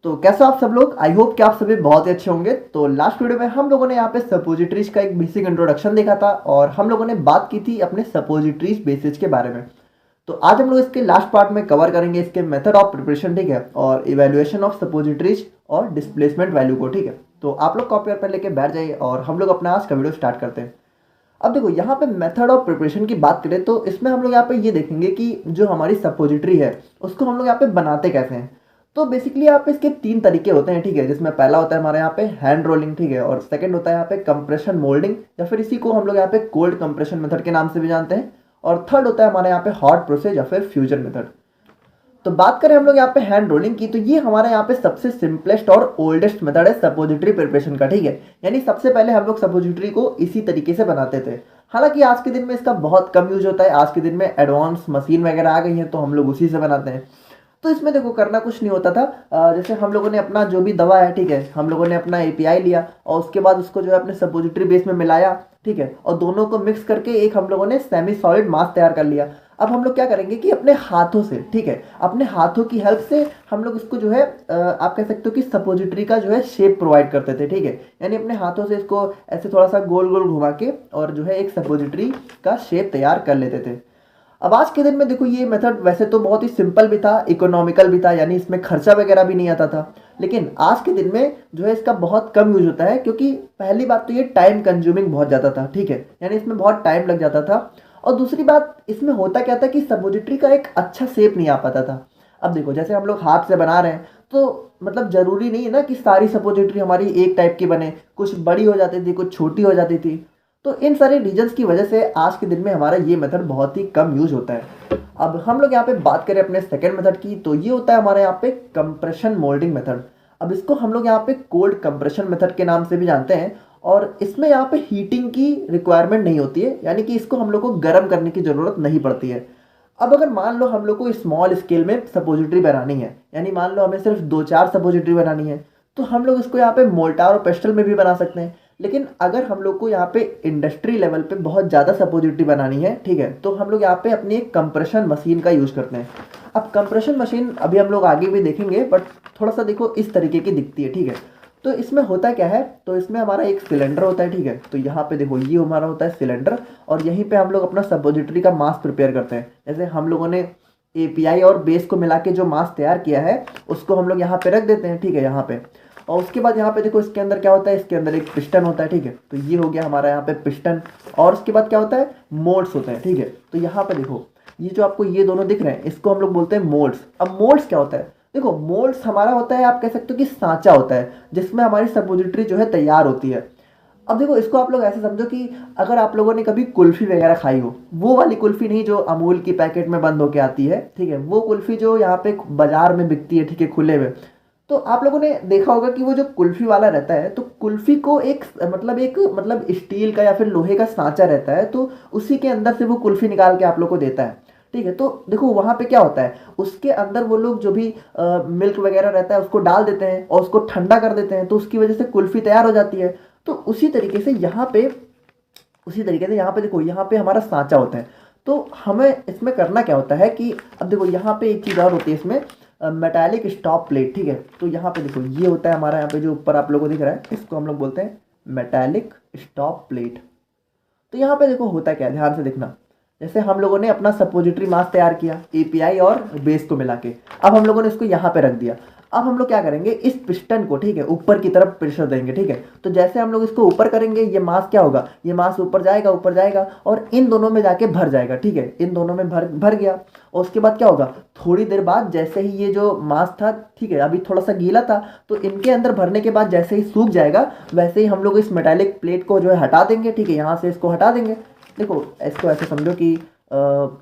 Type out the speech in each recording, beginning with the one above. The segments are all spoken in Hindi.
तो कैसे हो आप सब लोग। आई होप कि आप सभी बहुत ही अच्छे होंगे। तो लास्ट वीडियो में हम लोगों ने यहाँ पे सपोजिटरीज का एक बेसिक इंट्रोडक्शन देखा था और हम लोगों ने बात की थी अपने सपोजिटरीज बेसिस के बारे में। तो आज हम लोग इसके लास्ट पार्ट में कवर करेंगे इसके मेथड ऑफ प्रिपरेशन, ठीक है, और इवेल्युएशन ऑफ सपोजिटरीज और डिस्प्लेसमेंट वैल्यू को, ठीक है। तो आप लोग कॉपी और पेन लेके बैठ जाइए और हम लोग अपना आज का वीडियो स्टार्ट करते हैं। अब देखो यहाँ पे मेथड ऑफ प्रिपरेशन की बात करें तो इसमें हम लोग यहाँ पे ये देखेंगे कि जो हमारी सपोजिटरी है उसको हम लोग यहाँ पे बनाते कैसे हैं। तो बेसिकली यहाँ पे इसके तीन तरीके होते हैं, ठीक है, जिसमें पहला होता है हमारे यहाँ पे हैंड रोलिंग, ठीक है, और सेकंड होता है यहाँ पे कंप्रेशन मोल्डिंग या फिर इसी को हम लोग यहाँ पे कोल्ड कंप्रेशन मेथड के नाम से भी जानते हैं, और थर्ड होता है हमारे यहाँ पे हॉट प्रोसेस या फिर फ्यूजन मेथड। तो बात करें हम लोग यहाँ पे हैंड रोलिंग की, तो ये हमारे यहाँ पे सबसे सिंपलेस्ट और ओल्डेस्ट मेथड है सपोजिटरी प्रिपरेशन का, ठीक है। यानी सबसे पहले हम लोग सपोजिटरी को इसी तरीके से बनाते थे। हालांकि आज के दिन में इसका बहुत कम यूज होता है, आज के दिन में एडवांस मशीन वगैरह आ गई हैं तो हम लोग उसी से बनाते हैं। तो इसमें देखो करना कुछ नहीं होता था। जैसे हम लोगों ने अपना जो भी दवा है, ठीक है, हम लोगों ने अपना एपीआई लिया और उसके बाद उसको जो है अपने सपोजिटरी बेस में मिलाया, ठीक है, और दोनों को मिक्स करके एक हम लोगों ने सेमी सॉलिड मास तैयार कर लिया। अब हम लोग क्या करेंगे कि अपने हाथों से, ठीक है, अपने हाथों की हेल्प से हम लोग इसको जो है आप कह सकते हो कि सपोजिटरी का जो है शेप प्रोवाइड करते थे, ठीक है। यानी अपने हाथों से इसको ऐसे थोड़ा सा गोल गोल घुमा के और जो है एक सपोजिटरी का शेप तैयार कर लेते थे। अब आज के दिन में देखो ये मेथड वैसे तो बहुत ही सिंपल भी था, इकोनॉमिकल भी था, यानी इसमें खर्चा वगैरह भी नहीं आता था। लेकिन आज के दिन में जो है इसका बहुत कम यूज होता है, क्योंकि पहली बात तो ये टाइम कंज्यूमिंग बहुत ज़्यादा था, ठीक है, यानी इसमें बहुत टाइम लग जाता था। और दूसरी बात इसमें होता क्या था कि सपोजिटरी का एक अच्छा शेप नहीं आ पाता था। अब देखो जैसे हम लोग हाथ से बना रहे हैं तो मतलब ज़रूरी नहीं है ना कि सारी सपोजिटरी हमारी एक टाइप की बने, कुछ बड़ी हो जाती थी, कुछ छोटी हो जाती थी। तो इन सारे रीजंस की वजह से आज के दिन में हमारा ये मेथड बहुत ही कम यूज होता है। अब हम लोग यहाँ पे बात करें अपने सेकेंड मेथड की, तो ये होता है हमारे यहाँ पे कंप्रेशन मोल्डिंग मेथड। अब इसको हम लोग यहाँ पे कोल्ड कंप्रेशन मेथड के नाम से भी जानते हैं, और इसमें यहाँ पे हीटिंग की रिक्वायरमेंट नहीं होती है, यानी कि इसको हम लोग को गर्म करने की ज़रूरत नहीं पड़ती है। अब अगर मान लो हम लोग को स्मॉल स्केल में सपोजिटरी बनानी है, यानी मान लो हमें सिर्फ 2-4 सपोजिटरी बनानी है, तो हम लोग इसको यहाँ पे मोल्टार और पेस्टल में भी बना सकते हैं। लेकिन अगर हम लोग को यहाँ पे इंडस्ट्री लेवल पे बहुत ज़्यादा सपोजिटरी बनानी है, ठीक है, तो हम लोग यहाँ पे अपनी एक कंप्रेशन मशीन का यूज़ करते हैं। अब कंप्रेशन मशीन अभी हम लोग आगे भी देखेंगे, बट थोड़ा सा देखो इस तरीके की दिखती है, ठीक है। तो इसमें होता क्या है, तो इसमें हमारा एक सिलेंडर होता है, ठीक है। तो यहाँ पे देखो ये हमारा होता है सिलेंडर, और यहीं पे हम लोग अपना सपोजिटरी का मास प्रिपेयर करते हैं। जैसे हम लोगों ने एपीआई और बेस को मिला के जो मास तैयार किया है उसको हम लोग यहाँ पे रख देते हैं, ठीक है, यहाँ पे। और उसके बाद यहाँ पे देखो इसके अंदर क्या होता है, इसके अंदर एक पिस्टन होता है, ठीक है। तो ये हो गया हमारा यहाँ पे पिस्टन, और उसके बाद क्या होता है, मोल्ड्स होते हैं, ठीक है। तो यहाँ पे देखो ये जो आपको ये दोनों दिख रहे हैं इसको हम लोग बोलते हैं मोल्ड्स। अब मोल्ड्स क्या होता है, देखो मोल्ड्स हमारा होता है, आप कह सकते हो कि सांचा होता है जिसमें हमारी सपोजिटरी जो है तैयार होती है। अब देखो इसको आप लोग ऐसे समझो कि अगर आप लोगों ने कभी कुल्फी वगैरह खाई हो, वो वाली कुल्फी नहीं जो अमूल की पैकेट में बंद होके आती है, ठीक है, वो कुल्फी जो यहाँ पे बाजार में बिकती है, ठीक है, खुले में। तो आप लोगों ने देखा होगा कि वो जो कुल्फी वाला रहता है, तो कुल्फी को एक स्टील का या फिर लोहे का सांचा रहता है, तो उसी के अंदर से वो कुल्फी निकाल के आप लोग को देता है, ठीक है। तो देखो वहाँ पे क्या होता है, उसके अंदर वो लोग जो भी मिल्क वगैरह रहता है उसको डाल देते हैं और उसको ठंडा कर देते हैं, तो उसकी वजह से कुल्फी तैयार हो जाती है। तो उसी तरीके से यहाँ पे देखो यहाँ पे हमारा सांचा होता है। तो हमें इसमें करना क्या होता है कि अब देखो यहाँ पे एक चीज़ और होती है इसमें, मेटालिक स्टॉप प्लेट, ठीक है। तो यहाँ पे देखो ये होता है हमारा, यहाँ पे जो ऊपर आप लोगों को दिख रहा है इसको हम लोग बोलते हैं मेटालिक स्टॉप प्लेट। तो यहाँ पे देखो होता क्या है, ध्यान से देखना। जैसे हम लोगों ने अपना सपोजिटरी मास तैयार किया एपीआई और बेस को मिला के, अब हम लोगों ने इसको यहाँ पे रख दिया। अब हम लोग क्या करेंगे, इस पिस्टन को, ठीक है, ऊपर की तरफ प्रेशर देंगे, ठीक है। तो जैसे हम लोग इसको ऊपर करेंगे ये मास क्या होगा, ये मास ऊपर जाएगा और इन दोनों में जाके भर जाएगा, ठीक है, इन दोनों में भर भर गया। और उसके बाद क्या होगा, थोड़ी देर बाद जैसे ही ये जो मास था, ठीक है, अभी थोड़ा सा गीला था, तो इनके अंदर भरने के बाद जैसे ही सूख जाएगा वैसे ही हम लोग इस मेटालिक प्लेट को जो है हटा देंगे, ठीक है, यहाँ से इसको हटा देंगे। देखो इसको ऐसे समझो कि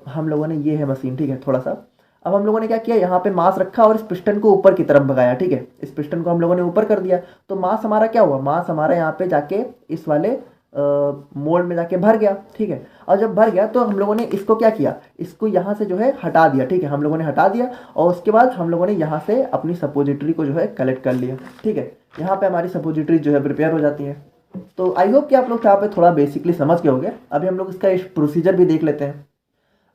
हम लोगों ने, ये है मशीन, ठीक है, थोड़ा सा। अब हम लोगों ने क्या किया, यहाँ पे मास रखा और इस पिस्टन को ऊपर की तरफ भगाया, ठीक है, इस पिस्टन को हम लोगों ने ऊपर कर दिया। तो मास हमारा क्या हुआ, मास हमारा यहाँ पे जाके इस वाले मोल्ड में जाके भर गया, ठीक है। और जब भर गया तो हम लोगों ने इसको क्या किया, इसको यहाँ से जो है हटा दिया, ठीक है, हम लोगों ने हटा दिया। और उसके बाद हम लोगों ने यहाँ से अपनी सपोजिटरी को जो है कलेक्ट कर लिया, ठीक है। यहाँ पे हमारी सपोजिटरी जो है प्रिपेयर हो जाती है। तो आई होप कि आप लोग यहाँ पे थोड़ा बेसिकली समझ गए होंगे। अभी हम लोग इसका प्रोसीजर भी देख लेते हैं।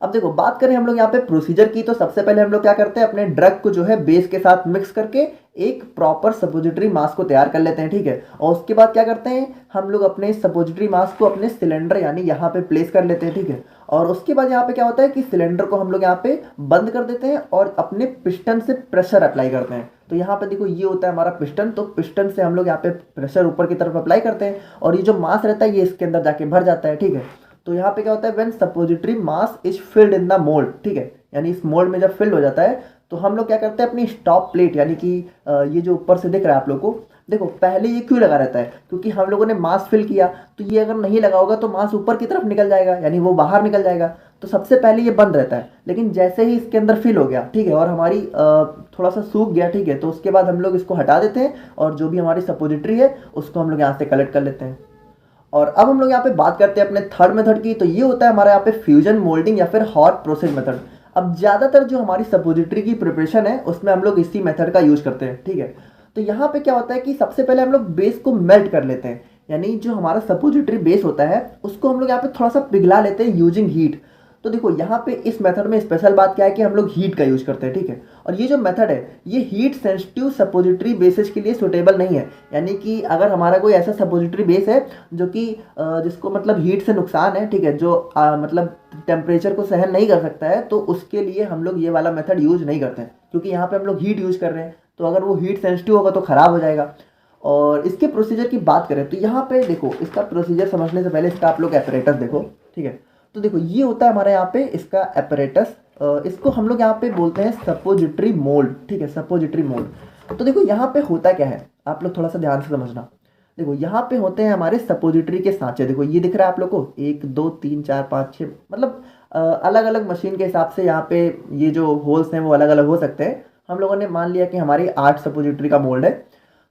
अब देखो बात करें हम लोग यहाँ पे प्रोसीजर की, तो सबसे पहले हम लोग क्या करते हैं, अपने ड्रग को जो है बेस के साथ मिक्स करके एक प्रॉपर सपोजिटरी मास को तैयार कर लेते हैं, ठीक है। और उसके बाद क्या करते हैं, हम लोग अपने सपोजिटरी मास को अपने सिलेंडर यानी यहाँ पे प्लेस कर लेते हैं, ठीक है। और उसके बाद यहाँ पे क्या होता है कि सिलेंडर को हम लोग यहाँ पे बंद कर देते हैं और अपने पिस्टन से प्रेशर अप्लाई करते हैं। तो यहाँ पे देखो ये होता है हमारा पिस्टन, तो पिस्टन से हम लोग यहाँ पे प्रेशर ऊपर की तरफ अप्लाई करते हैं और ये जो मास रहता है ये इसके अंदर जाके भर जाता है, ठीक है। तो यहाँ पे क्या होता है, when suppository mass is filled in the mould, ठीक है, यानी इस मोल्ड में जब फिल्ड हो जाता है तो हम लोग क्या करते हैं, अपनी स्टॉप प्लेट यानी कि ये जो ऊपर से दिख रहा है आप लोग को, देखो पहले ये क्यों लगा रहता है, क्योंकि हम लोगों ने मास फिल किया, तो ये अगर नहीं लगा होगा तो मास ऊपर की तरफ निकल जाएगा यानी वो बाहर निकल जाएगा। तो सबसे पहले ये बंद रहता है, लेकिन जैसे ही इसके अंदर फिल हो गया, ठीक है, और हमारी थोड़ा सा सूख गया, ठीक है, तो उसके बाद हम लोग इसको हटा देते हैं और जो भी हमारी सपोजिटरी है उसको हम लोग यहाँ से कलेक्ट कर लेते हैं। और अब हम लोग यहाँ पे बात करते हैं अपने थर्ड मेथड की, तो ये होता है हमारा यहाँ पे फ्यूजन मोल्डिंग या फिर हॉट प्रोसेस मेथड। अब ज़्यादातर जो हमारी सपोजिटरी की प्रिपरेशन है उसमें हम लोग इसी मेथड का यूज करते हैं, ठीक है। तो यहाँ पे क्या होता है कि सबसे पहले हम लोग बेस को मेल्ट कर लेते हैं, यानी जो हमारा सपोजिटरी बेस होता है उसको हम लोग यहाँ पे थोड़ा सा पिघला लेते हैं यूजिंग हीट। तो देखो यहाँ पे इस मेथड में स्पेशल बात क्या है कि हम लोग हीट का यूज करते हैं, ठीक है। और ये जो मेथड है ये हीट सेंसिटिव सपोजिटरी बेसिस के लिए सुटेबल नहीं है, यानी कि अगर हमारा कोई ऐसा सपोजिटरी बेस है जो कि जिसको मतलब हीट से नुकसान है, ठीक है, जो मतलब टेम्परेचर को सहन नहीं कर सकता है, तो उसके लिए हम लोग ये वाला मेथड यूज नहीं करते हैं, क्योंकि यहाँ पे हम लोग हीट यूज कर रहे हैं, तो अगर वो हीट सेंसिटिव होगा तो खराब हो जाएगा। और इसके प्रोसीजर की बात करें तो यहाँ पे देखो इसका प्रोसीजर समझने से पहले इसका आप लोग एपरेटस देखो, ठीक है। तो देखो ये होता है हमारे यहाँ पे इसका एपरेटस, इसको हम लोग यहाँ पे बोलते हैं सपोजिटरी मोल्ड, ठीक है, सपोजिटरी मोल्ड। तो देखो यहाँ पे होता क्या है, आप लोग थोड़ा सा ध्यान से समझना। देखो यहाँ पे होते हैं हमारे सपोजिटरी के सांचे, देखो ये दिख रहा है आप लोग को, 1 2 3 4 5 6, मतलब अलग अलग मशीन के हिसाब से यहाँ पे ये जो होल्स हैं वो अलग अलग हो सकते हैं। हम लोगों ने मान लिया कि हमारी 8 सपोजिटरी का मोल्ड है।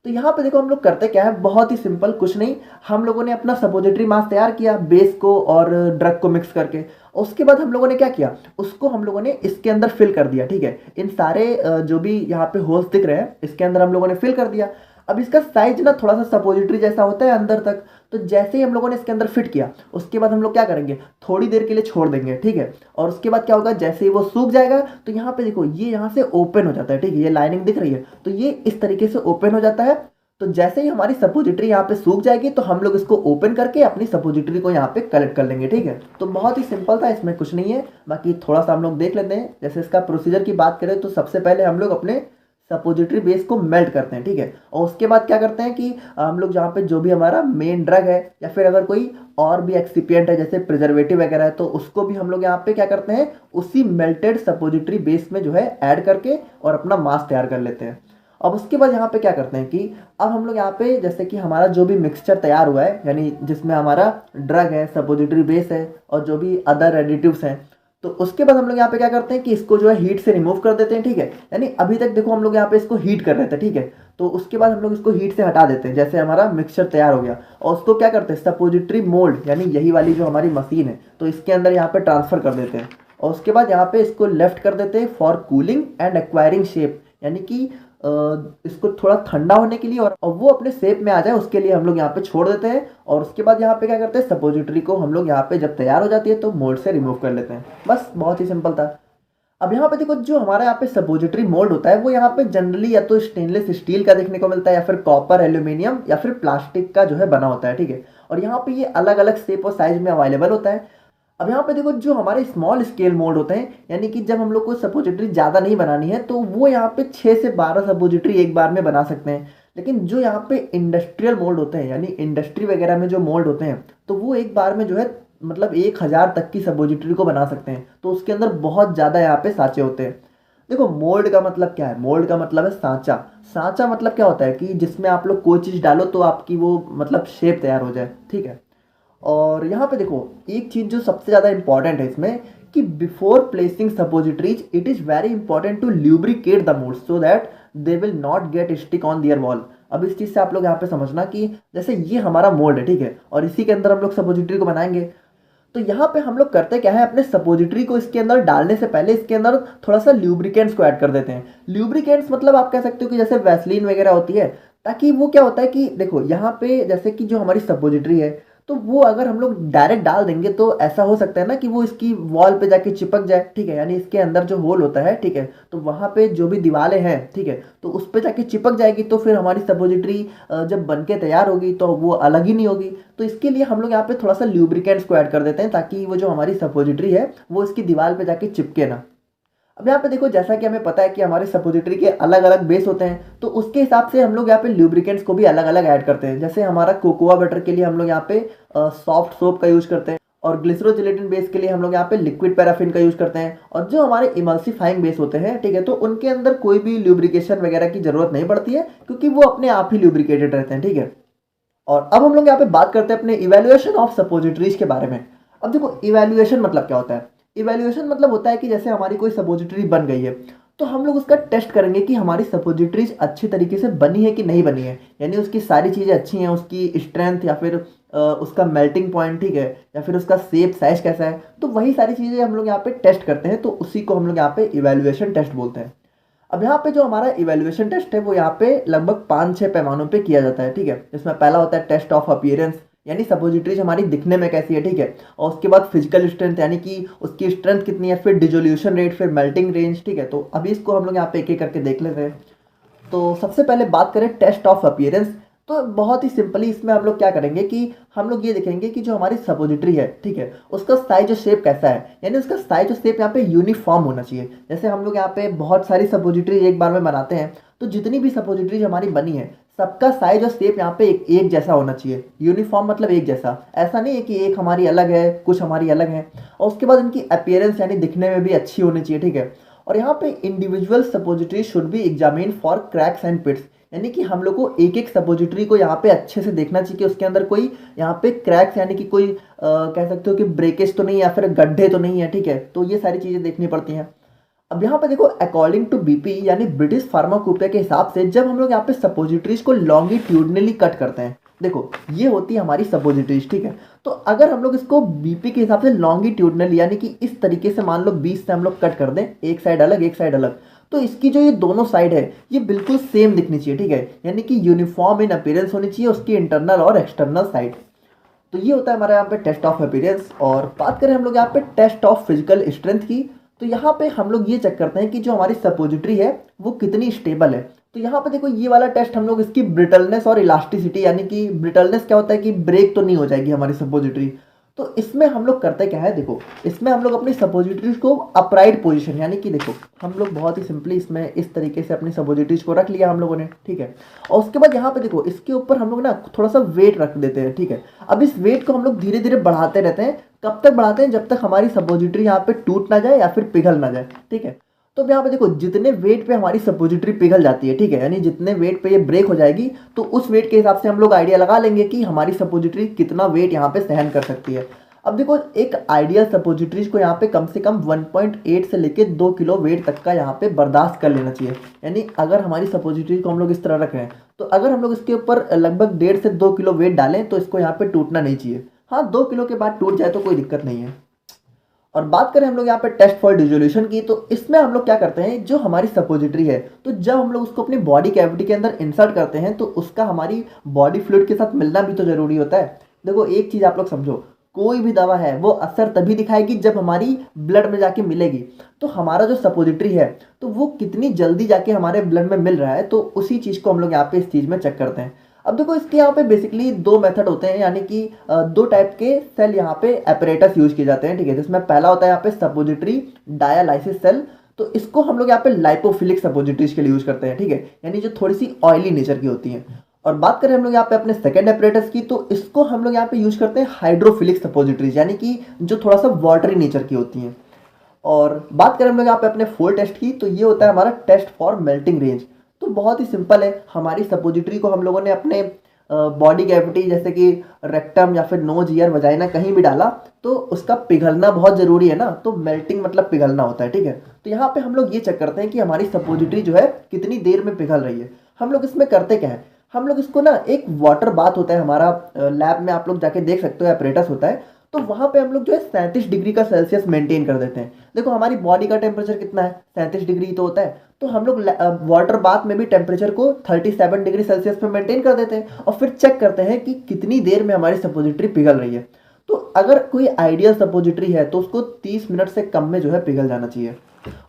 तो यहाँ पे देखो हम लोग करते क्या है, बहुत ही सिंपल, कुछ नहीं, हम लोगों ने अपना सपोजिटरी मास तैयार किया बेस को और ड्रग को मिक्स करके। उसके बाद हम लोगों ने क्या किया, उसको हम लोगों ने इसके अंदर फिल कर दिया, ठीक है। इन सारे जो भी यहाँ पे होल्स दिख रहे हैं इसके अंदर हम लोगों ने फिल कर दिया। अब इसका साइज ना थोड़ा सा सपोजिटरी जैसा होता है अंदर तक, तो जैसे ही हम लोगों ने इसके अंदर फिट किया उसके बाद हम लोग क्या करेंगे, थोड़ी देर के लिए छोड़ देंगे, ठीक है। और उसके बाद क्या होगा, जैसे ही वो सूख जाएगा तो यहाँ पे देखो ये यहाँ से ओपन हो जाता है, ठीक है, ये लाइनिंग दिख रही है, तो ये इस तरीके से ओपन हो जाता है। तो जैसे ही हमारी सपोजिटरी यहाँ पे सूख जाएगी तो हम लोग इसको ओपन करके अपनी सपोजिटरी को यहाँ पे कलेक्ट कर लेंगे, ठीक है। तो बहुत ही सिंपल था, इसमें कुछ नहीं है। बाकी थोड़ा सा हम लोग देख लेते हैं, जैसे इसका प्रोसीजर की बात करें तो सबसे पहले हम लोग अपने सपोजिटरी बेस को मेल्ट करते हैं, ठीक है। और उसके बाद क्या करते हैं कि हम लोग जहाँ पे जो भी हमारा मेन ड्रग है या फिर अगर कोई और भी एक्सिपिएंट है जैसे प्रिजर्वेटिव वगैरह है, तो उसको भी हम लोग यहाँ पे क्या करते हैं, उसी मेल्टेड सपोजिटरी बेस में जो है ऐड करके और अपना मास तैयार कर लेते हैं। अब उसके बाद यहाँ पे क्या करते हैं कि अब हम लोग यहाँ पे जैसे कि हमारा जो भी मिक्सचर तैयार हुआ है, यानी जिसमें हमारा ड्रग है, सपोजिटरी बेस है और जो भी अदर एडिटिव्स हैं, तो उसके बाद हम लोग यहाँ पे क्या करते हैं कि इसको जो है हीट से रिमूव कर देते हैं, ठीक है। यानी अभी तक देखो हम लोग यहाँ पे इसको हीट कर रहे थे, ठीक है, तो उसके बाद हम लोग इसको हीट से हटा देते हैं, जैसे हमारा मिक्सचर तैयार हो गया, और उसको क्या करते हैं, सपोजिटरी मोल्ड यानी यही वाली जो हमारी मशीन है तो इसके अंदर यहाँ पे ट्रांसफर कर देते हैं। और उसके बाद यहाँ पे इसको लेफ्ट कर देते हैं for cooling and acquiring shape, यानी कि इसको थोड़ा ठंडा होने के लिए और वो अपने शेप में आ जाए उसके लिए हम लोग यहाँ पे छोड़ देते हैं। और उसके बाद यहाँ पे क्या करते हैं, सपोजिटरी को हम लोग यहाँ पे जब तैयार हो जाती है तो मोल्ड से रिमूव कर लेते हैं। बस बहुत ही सिंपल था। अब यहाँ पे देखो जो हमारा यहाँ पे सपोजिटरी मोल्ड होता है वो यहाँ पे जनरली या तो स्टेनलेस स्टील का देखने को मिलता है या फिर कॉपर, एल्यूमिनियम या फिर प्लास्टिक का जो है बना होता है, ठीक है। और यहाँ पे ये अलग अलग शेप और साइज में अवेलेबल होता है। अब यहाँ पे देखो जो हमारे स्मॉल स्केल मोल्ड होते हैं, यानी कि जब हम लोग को सपोजिटरी ज़्यादा नहीं बनानी है तो वो यहाँ पे 6 से 12 सपोजिटरी एक बार में बना सकते हैं। लेकिन जो यहाँ पे इंडस्ट्रियल मोल्ड होते हैं, यानी इंडस्ट्री वगैरह में जो मोल्ड होते हैं, तो वो एक बार में जो है मतलब 1000 तक की सपोजिटरी को बना सकते हैं। तो उसके अंदर बहुत ज़्यादा यहाँ पे सांचे होते हैं। देखो मोल्ड का मतलब क्या है, मोल्ड का मतलब है सांचा। सांचा मतलब क्या होता है कि जिसमें आप लोग कोई चीज़ डालो तो आपकी वो मतलब शेप तैयार हो जाए, ठीक है। और यहाँ पे देखो एक चीज़ जो सबसे ज़्यादा इंपॉर्टेंट है इसमें कि before placing suppositories it is very important to lubricate the mould so that they will not get stick on their wall. अब इस चीज़ से आप लोग यहाँ पे समझना कि जैसे ये हमारा मोल्ड है, ठीक है, और इसी के अंदर हम लोग सपोजिटरी को बनाएंगे। तो यहाँ पे हम लोग करते क्या है, अपने सपोजिटरी को इसके अंदर डालने से पहले इसके अंदर थोड़ा सा ल्यूब्रिकेंट्स को ऐड कर देते हैं। ल्यूब्रिकेंट्स मतलब आप कह सकते हो कि जैसे वैसलीन वगैरह होती है, ताकि वो क्या होता है कि देखो यहाँ पे जैसे कि जो हमारी सपोजिटरी है तो वो अगर हम लोग डायरेक्ट डाल देंगे तो ऐसा हो सकता है ना कि वो इसकी वॉल पे जाके चिपक जाए, ठीक है, यानी इसके अंदर जो होल होता है, ठीक है, तो वहाँ पे जो भी दीवारें हैं, ठीक है, तो उस पे जाके चिपक जाएगी, तो फिर हमारी सपोजिटरी जब बन के तैयार होगी तो वो अलग ही नहीं होगी। तो इसके लिए हम लोग यहाँ पे थोड़ा सा ल्यूब्रिकेंट्स को ऐड कर देते हैं ताकि वो जो हमारी सपोजिटरी है वो इसकी दीवार पे जाके चिपके ना। अब यहाँ पे देखो, जैसा कि हमें पता है कि हमारे सपोजिटरी के अलग अलग बेस होते हैं, तो उसके हिसाब से हम लोग यहाँ पे ल्यूब्रिकेंट्स को भी अलग अलग ऐड करते हैं। जैसे हमारा कोकोआ बटर के लिए हम लोग यहाँ पे सॉफ्ट सोप का यूज करते हैं, और ग्लिसरोजिलेटिन बेस के लिए हम लोग यहाँ पे लिक्विड पैराफिन का यूज करते हैं। और जो हमारे इमल्सिफाइंग बेस होते हैं, ठीक है, तो उनके अंदर कोई भी ल्यूब्रिकेशन वगैरह की जरूरत नहीं पड़ती है, क्योंकि वो अपने आप ही ल्यूब्रिकेटेड रहते हैं, ठीक है। और अब हम लोग यहाँ पे बात करते हैं अपने इवेल्युएशन ऑफ सपोजिटरीज के बारे में। अब देखो, इवेल्युएशन मतलब क्या होता है? इवेल्युएशन मतलब होता है कि जैसे हमारी कोई सपोजिटरी बन गई है, तो हम लोग उसका टेस्ट करेंगे कि हमारी सपोजिटरीज अच्छी तरीके से बनी है कि नहीं बनी है, यानी उसकी सारी चीज़ें अच्छी हैं, उसकी स्ट्रेंथ या फिर उसका मेल्टिंग पॉइंट, ठीक है, या फिर उसका शेप साइज कैसा है, तो वही सारी चीज़ें हम लोग यहाँ पे टेस्ट करते हैं, तो उसी को हम लोग यहाँ पे इवेल्युएशन टेस्ट बोलते हैं। अब यहाँ पे जो हमारा इवेल्युएशन टेस्ट है वो यहाँ पे लगभग 5-6 पैमानों पे किया जाता है, ठीक है। इसमें पहला होता है टेस्ट ऑफ अपीयरेंस, यानी सपोजिटरीज हमारी दिखने में कैसी है, ठीक है, और उसके बाद फिजिकल स्ट्रेंथ, यानी कि उसकी स्ट्रेंथ कितनी है, फिर डिजोल्यूशन रेट, फिर मेल्टिंग रेंज, ठीक है। तो अभी इसको हम लोग यहाँ पे एक एक करके देख लेते हैं। तो सबसे पहले बात करें टेस्ट ऑफ अपीयरेंस, तो बहुत ही सिंपली इसमें हम लोग क्या करेंगे कि हम लोग ये देखेंगे कि जो हमारी सपोजिटरी है, ठीक है, उसका साइज और शेप कैसा है, यानी उसका साइज और शेप यहाँ पे यूनिफॉर्म होना चाहिए। जैसे हम लोग यहाँ पे बहुत सारी सपोजिटरी एक बार में बनाते हैं, तो जितनी भी सपोजिटरीज हमारी बनी है सबका साइज और शेप यहाँ पे एक जैसा होना चाहिए। यूनिफॉर्म मतलब एक जैसा, ऐसा नहीं है कि एक हमारी अलग है, कुछ हमारी अलग है। और उसके बाद इनकी अपीयरेंस यानी दिखने में भी अच्छी होनी चाहिए, ठीक है। और यहाँ पे individual suppository should be examine for cracks and pits, यानी कि हम लोग को एक एक सपोजिटरी को यहाँ पे अच्छे से देखना चाहिए कि उसके अंदर कोई यहाँ पे क्रैक्स यानी कि कोई कह सकते हो कि ब्रेकेज तो नहीं, या फिर गड्ढे तो नहीं है, ठीक है। तो ये सारी चीज़ें देखनी पड़ती हैं। अब यहाँ पे देखो, अकॉर्डिंग टू बीपी यानी ब्रिटिश फार्माकोपिया के हिसाब से जब हम लोग यहाँ पे सपोजिटरीज को लॉन्गिट्यूडनली कट करते हैं, देखो ये होती है हमारी सपोजिटरीज, ठीक है। तो अगर हम लोग इसको बीपी के हिसाब से लॉन्गिट्यूडनली यानी कि इस तरीके से मान लो 20 से हम लोग कट कर दें, एक साइड अलग एक साइड अलग, तो इसकी जो ये दोनों साइड है ये बिल्कुल सेम दिखनी चाहिए, ठीक है, यानी कि यूनिफॉर्म इन अपीयरेंस होनी चाहिए उसकी इंटरनल और एक्सटर्नल साइड। तो ये होता है हमारे यहाँ पे टेस्ट ऑफ अपीयरेंस। और बात करें हम लोग यहाँ पे टेस्ट ऑफ फिजिकल स्ट्रेंथ की, तो यहाँ पे हम लोग ये चेक करते हैं कि जो हमारी सपोजिटरी है वो कितनी स्टेबल है। तो यहाँ पे देखो, ये वाला टेस्ट हम लोग इसकी ब्रिटलनेस और इलास्टिसिटी, यानी कि ब्रिटलनेस क्या होता है कि ब्रेक तो नहीं हो जाएगी हमारी सपोजिटरी, तो इसमें हम लोग करते क्या है, देखो इसमें हम लोग अपनी सपोजिटरीज को अपराइट पोजीशन, यानी कि देखो हम लोग बहुत ही सिंपली इसमें इस तरीके से अपनी सपोजिटरीज को रख लिया हम लोगों ने, ठीक है। और उसके बाद यहाँ पे देखो इसके ऊपर हम लोग ना थोड़ा सा वेट रख देते हैं, ठीक है। अब इस वेट को हम लोग धीरे धीरे बढ़ाते रहते हैं, कब तक बढ़ाते हैं, जब तक हमारी सपोजिटरी यहाँ पे टूट ना जाए या फिर पिघल ना जाए, ठीक है। तो अब यहाँ पे देखो, जितने वेट पे हमारी सपोजिटरी पिघल जाती है, ठीक है, यानी जितने वेट पे ये ब्रेक हो जाएगी, तो उस वेट के हिसाब से हम लोग आइडिया लगा लेंगे कि हमारी सपोजिटरी कितना वेट यहाँ पे सहन कर सकती है। अब देखो, एक आइडियल सपोजिटरीज को यहाँ पे कम से कम 1.8 से लेके 2 किलो वेट तक का यहाँ पे बर्दाश्त कर लेना चाहिए। यानी अगर हमारी सपोजिटरी को हम लोग इस तरह रख रहे हैं, तो अगर हम लोग इसके ऊपर लगभग 1.5 से 2 किलो वेट डालें तो इसको यहाँ पे टूटना नहीं चाहिए। हाँ, 2 किलो के बाद टूट जाए तो कोई दिक्कत नहीं है। और बात करें हम लोग यहाँ पे टेस्ट फॉर डिजोल्यूशन की, तो इसमें हम लोग क्या करते हैं, जो हमारी सपोजिटरी है, तो जब हम लोग उसको अपनी बॉडी कैविटी के अंदर इंसर्ट करते हैं तो उसका हमारी बॉडी फ्लूइड के साथ मिलना भी तो जरूरी होता है। देखो एक चीज़ आप लोग समझो, कोई भी दवा है वो असर तभी दिखाएगी जब हमारी ब्लड में जाके मिलेगी। तो हमारा जो सपोजिटरी है तो वो कितनी जल्दी जाके हमारे ब्लड में मिल रहा है, तो उसी चीज़ को हम लोग यहाँ पे इस चीज़ में चेक करते हैं। अब देखो, इसके यहाँ पे बेसिकली 2 मेथड होते हैं, यानी कि 2 टाइप के सेल यहाँ पे एपरेटस यूज किए जाते हैं, ठीक है। जिसमें पहला होता है यहाँ पे सपोजिटरी डायालाइसिस सेल, तो इसको हम लोग यहाँ पे लाइपोफिलिक सपोजिटरीज के लिए यूज करते हैं, ठीक है, यानी जो थोड़ी सी ऑयली नेचर की होती हैं। और बात करें हम लोग यहाँ पे अपने सेकंड एपरेटस की, तो इसको हम लोग यहाँ पे यूज करते हैं हाइड्रोफिलिक सपोजिटरीज, यानी कि जो थोड़ा सा वाटरी नेचर की होती हैं। और बात करें हम लोग यहाँ पे अपने फोर्थ टेस्ट की, तो ये होता है हमारा टेस्ट फॉर मेल्टिंग रेंज। तो बहुत ही सिंपल है, हमारी सपोजिटरी को हम लोगों ने अपने बॉडी कैविटी जैसे कि रेक्टम या फिर नोज, ईयर, वजाइना कहीं भी डाला, तो उसका पिघलना बहुत जरूरी है ना, तो मेल्टिंग मतलब पिघलना होता है, ठीक है। तो यहाँ पे हम लोग ये चेक करते हैं कि हमारी सपोजिटरी जो है कितनी देर में पिघल रही है। हम लोग इसमें करते क्या है, हम लोग इसको ना एक वाटर बाथ होता है हमारा लैब में, आप लोग जाके देख सकते हो, एपरेटस होता है, तो वहाँ पे हम लोग जो है 37 डिग्री का सेल्सियस मेंटेन कर देते हैं। देखो हमारी बॉडी का टेम्परेचर कितना है, 37 डिग्री तो होता है, तो हम लोग वाटर बाथ में भी टेम्परेचर को 37 डिग्री सेल्सियस पे मेंटेन कर देते हैं और फिर चेक करते हैं कि कितनी देर में हमारी सपोजिटरी पिघल रही है। तो अगर कोई आइडियल सपोजिटरी है तो उसको 30 मिनट से कम में जो है पिघल जाना चाहिए।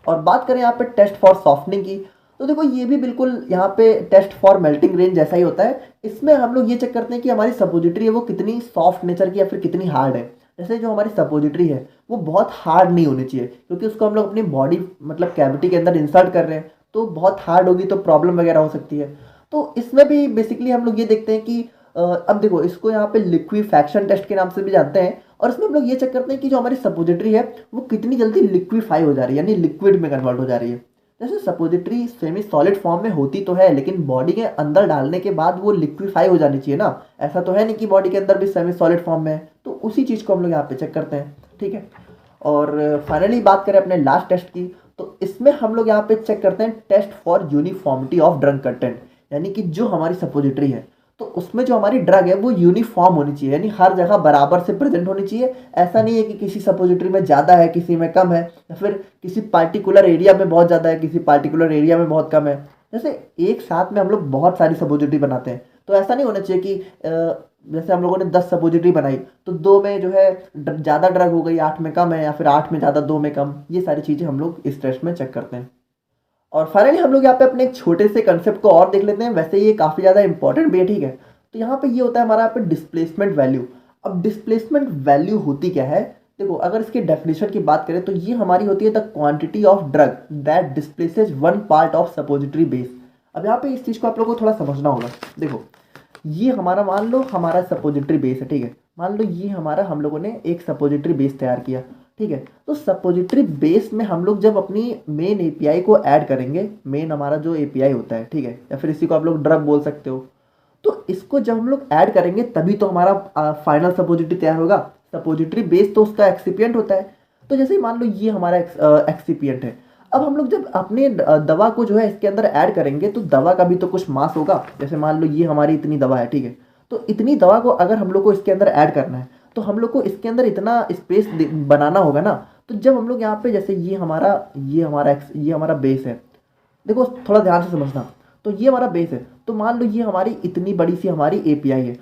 और बात करें यहाँ पे टेस्ट फॉर सॉफ्टनिंग की, तो देखो ये भी बिल्कुल यहाँ पे टेस्ट फॉर मेल्टिंग रेंज जैसा ही होता है। इसमें हम लोग ये चेक करते हैं कि हमारी सपोजिटरी है वो कितनी सॉफ्ट नेचर की या फिर कितनी हार्ड है। जैसे जो हमारी सपोजिटरी है वो बहुत हार्ड नहीं होनी चाहिए, क्योंकि उसको हम लोग अपनी बॉडी मतलब कैविटी के अंदर इंसर्ट कर रहे हैं, तो बहुत हार्ड होगी तो प्रॉब्लम वगैरह हो सकती है। तो इसमें भी बेसिकली हम लोग ये देखते हैं कि अब देखो इसको यहाँ पे लिक्विफैक्शन टेस्ट के नाम से भी जानते हैं, और इसमें हम लोग ये चेक करते हैं कि जो हमारी सपोजिटरी है वो कितनी जल्दी लिक्विफाई हो जा रही है, यानी लिक्विड में कन्वर्ट हो जा रही है। जैसे सपोजिटरी सेमी सॉलिड फॉर्म में होती तो है, लेकिन बॉडी के अंदर डालने के बाद वो लिक्विफाई हो जानी चाहिए ना। ऐसा तो है नहीं कि बॉडी के अंदर भी सेमी सॉलिड फॉर्म में है, तो उसी चीज़ को हम लोग यहाँ पे चेक करते हैं, ठीक है। और फाइनली बात करें अपने लास्ट टेस्ट की, तो इसमें हम लोग यहाँ पे चेक करते हैं test for uniformity of drug content, यानी कि जो हमारी सपोजिटरी है तो उसमें जो हमारी ड्रग है वो यूनिफॉर्म होनी चाहिए, यानी हर जगह बराबर से प्रेजेंट होनी चाहिए। ऐसा नहीं है कि किसी सपोजिटरी में ज़्यादा है, किसी में कम है, या फिर किसी पार्टिकुलर एरिया में बहुत ज़्यादा है, किसी पार्टिकुलर एरिया में बहुत कम है। जैसे एक साथ में हम लोग बहुत सारी सपोजिटरी बनाते हैं, तो ऐसा नहीं होना चाहिए कि जैसे हम लोगों ने 10 सपोजिटरी बनाई तो 2 में जो है ज़्यादा ड्रग हो गई, 8 में कम है, या फिर 8 में ज़्यादा 2 में कम। ये सारी चीज़ें हम लोग इस टेस्ट में चेक करते हैं। और फाइनली हम लोग यहाँ पे अपने एक छोटे से कंसेप्ट को और देख लेते हैं, वैसे ये काफ़ी ज़्यादा इंपॉर्टेंट भी है, ठीक है। तो यहाँ पे ये होता है हमारा यहाँ पे डिस्प्लेसमेंट वैल्यू। अब डिस्प्लेसमेंट वैल्यू होती क्या है, देखो अगर इसकी डेफिनेशन की बात करें तो ये हमारी होती है the quantity of drug that displaces one part of suppository base. अब यहाँ पे इस चीज़ को आप लोगों को थोड़ा समझना होगा। देखो ये हमारा मान लो हमारा सपोजिटरी बेस है, ठीक है। मान लो ये हमारा हम लोगों ने एक सपोजिटरी बेस तैयार किया, ठीक है। तो सपोजिटरी बेस में हम लोग जब अपनी मेन एपीआई को ऐड करेंगे, मेन हमारा जो एपीआई होता है, ठीक है, या फिर इसी को आप लोग ड्रग बोल सकते हो, तो इसको जब हम लोग ऐड करेंगे तभी तो हमारा फाइनल सपोजिटरी तैयार होगा। सपोजिटरी बेस तो उसका एक्सिपिएंट होता है। तो जैसे मान लो ये हमारा एक्सिपिएंट है। अब हम लोग जब अपने दवा को जो है इसके अंदर ऐड करेंगे तो दवा का भी तो कुछ मास होगा। जैसे मान लो ये हमारी इतनी दवा है, ठीक है। तो इतनी दवा को अगर हम लोग को इसके अंदर ऐड करना है तो हम लोग को इसके अंदर इतना स्पेस बनाना होगा ना। तो जब हम लोग यहाँ पे जैसे ये हमारा बेस है, देखो थोड़ा ध्यान से समझना। तो ये हमारा बेस है, तो मान लो ये हमारी इतनी बड़ी सी हमारी एपीआई है।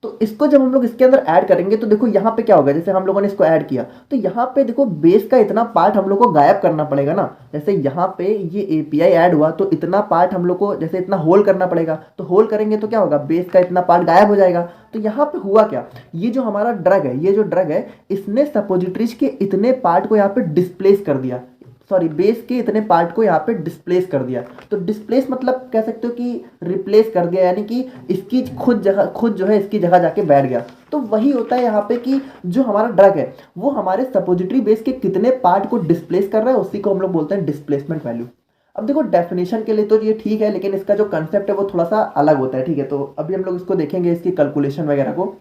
तो इसको जब हम लोग इसके अंदर ऐड करेंगे तो देखो यहाँ पे क्या होगा, जैसे हम लोगों ने इसको ऐड किया तो यहाँ पे देखो बेस का इतना पार्ट हम लोग को गायब करना पड़ेगा ना। जैसे यहाँ पे ये एपीआई ऐड हुआ तो इतना पार्ट हम लोग को जैसे इतना होल करना पड़ेगा, तो होल करेंगे तो क्या होगा, बेस का इतना पार्ट गायब हो जाएगा। तो यहाँ पे हुआ क्या, ये जो हमारा ड्रग है, ये जो ड्रग है इसने सपोजिटरीज के इतने पार्ट को यहाँ पे डिस्प्लेस कर दिया, सॉरी बेस के इतने पार्ट को यहाँ पे डिस्प्लेस कर दिया। तो डिस्प्लेस मतलब कह सकते हो कि रिप्लेस कर दिया, यानी कि इसकी खुद जो है इसकी जगह जाके बैठ गया। तो वही होता है यहाँ पे कि जो हमारा ड्रग है वो हमारे सपोजिटरी बेस के कितने पार्ट को डिस्प्लेस कर रहा है, उसी को हम लोग बोलते हैं डिस्प्लेसमेंट वैल्यू। अब देखो डेफिनेशन के लिए तो ये ठीक है, लेकिन इसका जो कंसेप्ट है वो थोड़ा सा अलग होता है, ठीक है। तो अभी हम लोग इसको देखेंगे, इसकी कैलकुलेशन वगैरह को।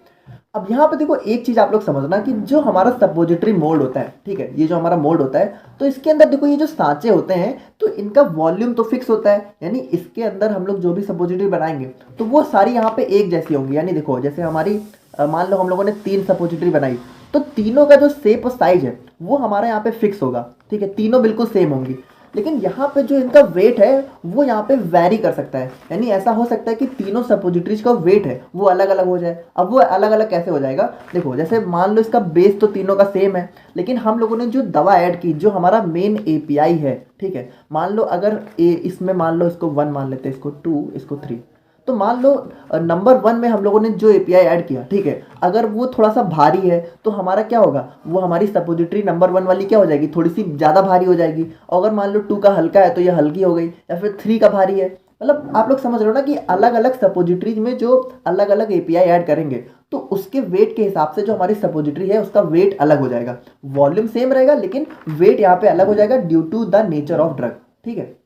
अब यहाँ पे देखो एक चीज आप लोग समझना कि जो हमारा सपोजिटरी मोल्ड होता है, ठीक है, ये जो हमारा मोल्ड होता है, तो इसके अंदर देखो ये जो सांचे होते हैं तो इनका वॉल्यूम तो फिक्स होता है, यानी इसके अंदर हम लोग जो भी सपोजिटरी बनाएंगे तो वो सारी यहाँ पे एक जैसी होंगी। यानी देखो जैसे हमारी मान लो हम लोगों ने 3 सपोजिटरी बनाई तो तीनों का जो शेप और साइज है वो हमारा यहाँ पे फिक्स होगा, ठीक है, तीनों बिल्कुल सेम होंगी। लेकिन यहाँ पे जो इनका वेट है वो यहाँ पे वैरी कर सकता है, यानी ऐसा हो सकता है कि तीनों सपोजिटरीज का वेट है वो अलग अलग हो जाए। अब वो अलग अलग कैसे हो जाएगा, देखो जैसे मान लो इसका बेस तो तीनों का सेम है, लेकिन हम लोगों ने जो दवा ऐड की, जो हमारा मेन एपीआई है, ठीक है, मान लो अगर इसमें मान लो इसको 1 मान लेते हैं, इसको 2, इसको 3। तो मान लो नंबर 1 में हम लोगों ने जो एपीआई ऐड किया, ठीक है, अगर वो थोड़ा सा भारी है तो हमारा क्या होगा, वो हमारी सपोजिटरी नंबर 1 वाली क्या हो जाएगी, थोड़ी सी ज़्यादा भारी हो जाएगी। अगर मान लो 2 का हल्का है तो ये हल्की हो गई, या फिर 3 का भारी है। मतलब आप लोग समझ रहे हो ना कि अलग अलग सपोजिटरीज में जो अलग अलग एपीआई ऐड करेंगे तो उसके वेट के हिसाब से जो हमारी सपोजिटरी है उसका वेट अलग हो जाएगा। वॉल्यूम सेम रहेगा लेकिन वेट यहाँ पे अलग हो जाएगा due to the nature of drug, ठीक है।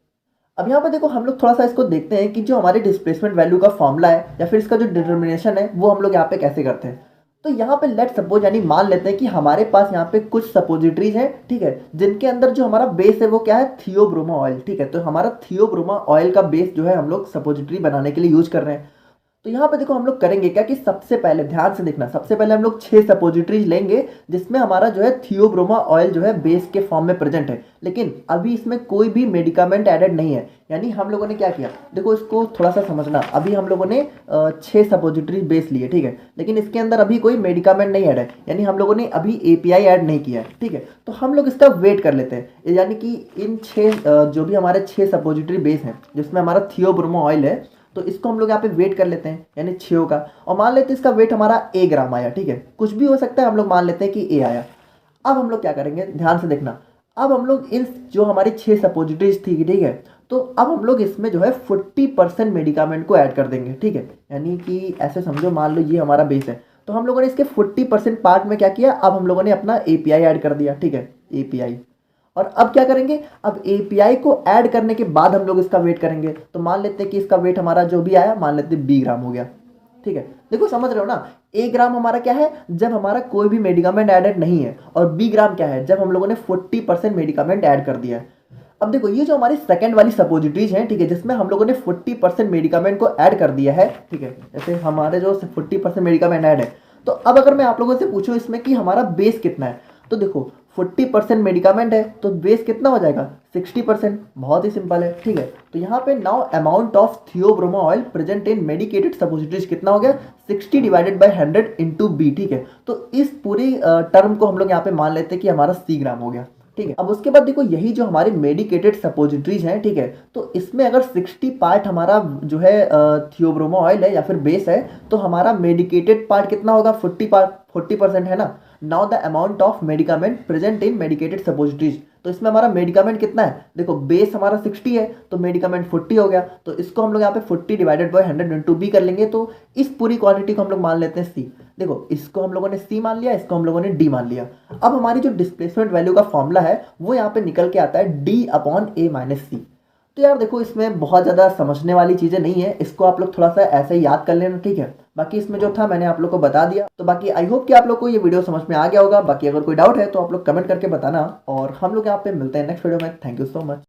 अब यहाँ पर देखो हम लोग थोड़ा सा इसको देखते हैं कि जो हमारे डिस्प्लेसमेंट वैल्यू का फॉर्मूला है या फिर इसका जो डिटर्मिनेशन है वो हम लोग यहाँ पे कैसे करते हैं। तो यहाँ पे लेट सपोज यानी मान लेते हैं कि हमारे पास यहाँ पे कुछ सपोजिटरीज हैं, ठीक है, जिनके अंदर जो हमारा बेस है वो क्या है, थियोब्रोमा ऑयल, ठीक है। तो हमारा थियोब्रोमा ऑयल का बेस जो है हम लोग सपोजिटरी बनाने के लिए यूज कर रहे हैं। तो यहाँ पे देखो हम लोग करेंगे क्या कि सबसे पहले ध्यान से देखना, सबसे पहले हम लोग 6 सपोजिटरीज लेंगे जिसमें हमारा जो है थियोब्रोमा ऑयल जो है बेस के फॉर्म में प्रेजेंट है, लेकिन अभी इसमें कोई भी मेडिकामेंट एडेड नहीं है। यानी हम लोगों ने क्या किया, देखो इसको थोड़ा सा समझना, अभी हम लोगों ने 6 सपोजिटरीज बेस लिए, ठीक है, लेकिन इसके अंदर अभी कोई मेडिकामेंट नहीं ऐड है, यानी हम लोगों ने अभी एपीआई ऐड नहीं किया है, ठीक है। तो हम लोग इसका वेट कर लेते हैं, यानी कि इन 6 जो भी हमारे 6 सपोजिटरी बेस हैं जिसमें हमारा थियोब्रोमा ऑयल है, तो इसको हम लोग यहाँ पे वेट कर लेते हैं, यानी 6 का, और मान लेते हैं इसका वेट हमारा A ग्राम आया, ठीक है, कुछ भी हो सकता है, हम लोग मान लेते हैं कि A आया। अब हम लोग क्या करेंगे, ध्यान से देखना, अब हम लोग इन जो हमारी 6 सपोजिटरीज थी, ठीक है, तो अब हम लोग इसमें जो है 40% मेडिकामेंट को ऐड कर देंगे, ठीक है, यानी कि ऐसे समझो, मान लो ये हमारा बेस है, तो हम लोगों ने इसके 40% पार्ट में क्या किया, अब हम लोगों ने अपना एपीआई ऐड कर दिया, ठीक है, एपीआई। और अब क्या करेंगे, अब एपीआई को ऐड करने के बाद हम लोग इसका वेट करेंगे, तो मान लेते हैं कि इसका वेट हमारा जो भी आया, मान लेते हैं 20 ग्राम हो गया, ठीक है। देखो समझ रहे हो ना, 1 ग्राम हमारा क्या है, जब हमारा कोई भी मेडिकामेंट एडेड नहीं है, और बी ग्राम क्या है, जब हम लोगों ने 40% मेडिकामेंट ऐड कर दिया है। अब देखो ये जो हमारी सेकंड वाली सपोजिटरीज है, ठीक है, जिसमें हम लोगों ने 40% मेडिकामेंट को ऐड कर दिया है, ठीक है, जैसे हमारे जो 40% मेडिकामेंट ऐड है, तो अब अगर मैं आप लोगों से पूछूं इसमें कि हमारा बेस कितना है, तो देखो 40% मेडिकामेंट है तो बेस कितना हो जाएगा, 60%, बहुत ही सिंपल है, ठीक है। तो यहाँ पे now amount of Theobroma oil present in medicated suppositories कितना हो गया, 60 डिवाइडेड बाय 100 इंटू बी, ठीक है। तो इस पूरी टर्म को हम लोग यहाँ पे मान लेते हैं कि हमारा C ग्राम हो गया, ठीक है। अब उसके बाद देखो यही जो हमारे मेडिकेटेड सपोजिटरीज हैं, ठीक है, तो इसमें अगर 60 पार्ट हमारा जो है थियोब्रोमा ऑयल है या फिर बेस है, तो हमारा मेडिकेटेड पार्ट कितना होगा, 40% है ना। Now the amount of medicament present in medicated suppositories, तो इसमें हमारा मेडिकामेंट कितना है, देखो बेस हमारा 60 है तो मेडिकामेंट 40 हो गया, तो इसको हम लोग यहाँ पे 40 डिवाइडेड बाय 100 इंटू बी कर लेंगे, तो इस पूरी क्वांटिटी को हम लोग मान लेते हैं C। देखो इसको हम लोगों ने C मान लिया, इसको हम लोगों ने D मान लिया। अब हमारी जो डिस्प्लेसमेंट वैल्यू का फॉर्मूला है वो यहाँ पे निकल के आता है D/A-C। तो यार देखो इसमें बहुत ज़्यादा समझने वाली चीज़ें नहीं है, इसको आप लोग थोड़ा सा ऐसे ही याद कर लेना, ठीक है। बाकी इसमें जो था मैंने आप लोग को बता दिया, तो बाकी आई होप कि आप लोग को ये वीडियो समझ में आ गया होगा। बाकी अगर कोई डाउट है तो आप लोग कमेंट करके बताना, और हम लोग यहाँ पे मिलते हैं नेक्स्ट वीडियो में। Thank you so much.